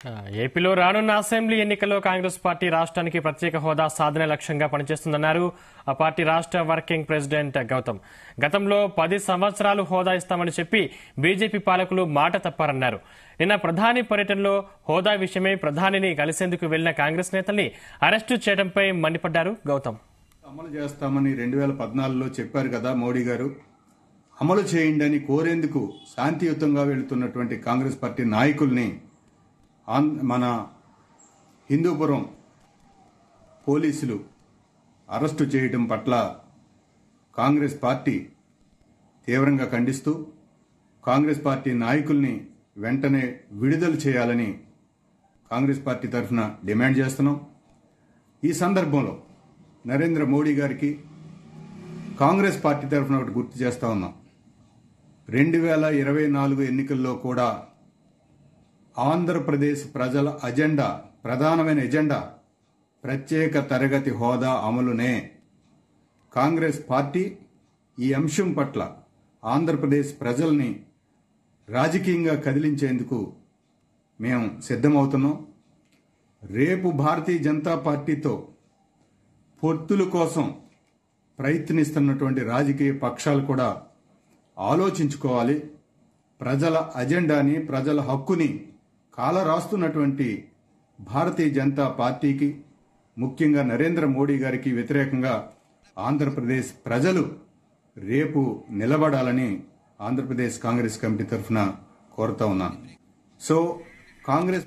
ఆ, ఏపీలో రానున్న అసెంబ్లీ ఎన్నికల్లో కాంగ్రెస్ పార్టీ రాష్ట్రానికి ప్రత్యేక హోదా సాధన లక్ష్యంగా పనిచేస్తుందన్నారు ఆ పార్టీ రాష్ట్ర వర్కింగ్ ప్రెసిడెంట్ గౌతమ్. గతంలో 10 సంవత్సరాలు హోదా ఇస్తామని చెప్పి బీజేపీ పాలకులు మాట తప్పారన్నారు. నిన్న ప్రధాని పర్యటనలో హోదా విషయమై ప్రధానిని కలిసేందుకు వెళ్లిన కాంగ్రెస్ నేతల్ని అరెస్టు చేయడంపై మండిపడ్డారు గౌతమ్. అమలు చేస్తామని 2014లో చెప్పారు కదా మోడీ గారు. అమలు చేయండి అని కోరేందుకు శాంతియుతంగా వెళుతున్నటువంటి కాంగ్రెస్ పార్టీ నాయకుల్ని మన హిందూపురం పోలీసులు అరెస్టు చేయడం పట్ల కాంగ్రెస్ పార్టీ తీవ్రంగా ఖండిస్తూ కాంగ్రెస్ పార్టీ నాయకుల్ని వెంటనే విడుదల చేయాలని కాంగ్రెస్ పార్టీ తరఫున డిమాండ్ చేస్తున్నాం. ఈ సందర్భంలో నరేంద్ర మోడీ గారికి కాంగ్రెస్ పార్టీ తరఫున ఒకటి గుర్తు చేస్తా ఉన్నాం. 2024 ఎన్నికల్లో కూడా ఆంధ్రప్రదేశ్ ప్రజల ప్రధానమైన ఎజెండా ప్రత్యేక తరగతి హోదా అమలునే. కాంగ్రెస్ పార్టీ ఈ అంశం పట్ల ఆంధ్రప్రదేశ్ ప్రజల్ని రాజకీయంగా కదిలించేందుకు మేము సిద్ధమవుతున్నాం. రేపు భారతీయ జనతా పార్టీతో పొత్తుల కోసం ప్రయత్నిస్తున్నటువంటి రాజకీయ పక్షాలు కూడా ఆలోచించుకోవాలి. ప్రజల అజెండాని, ప్రజల హక్కుని కాలరాస్తున్నటువంటి భారతీయ జనతా పార్టీకి, ముఖ్యంగా నరేంద్ర మోడీ గారికి వ్యతిరేకంగా ఆంధ్రప్రదేశ్ ప్రజలు రేపు నిలబడాలని ఆంధ్రప్రదేశ్ కాంగ్రెస్ కమిటీ తరఫున కోరుతా ఉన్నాను. సో కాంగ్రెస్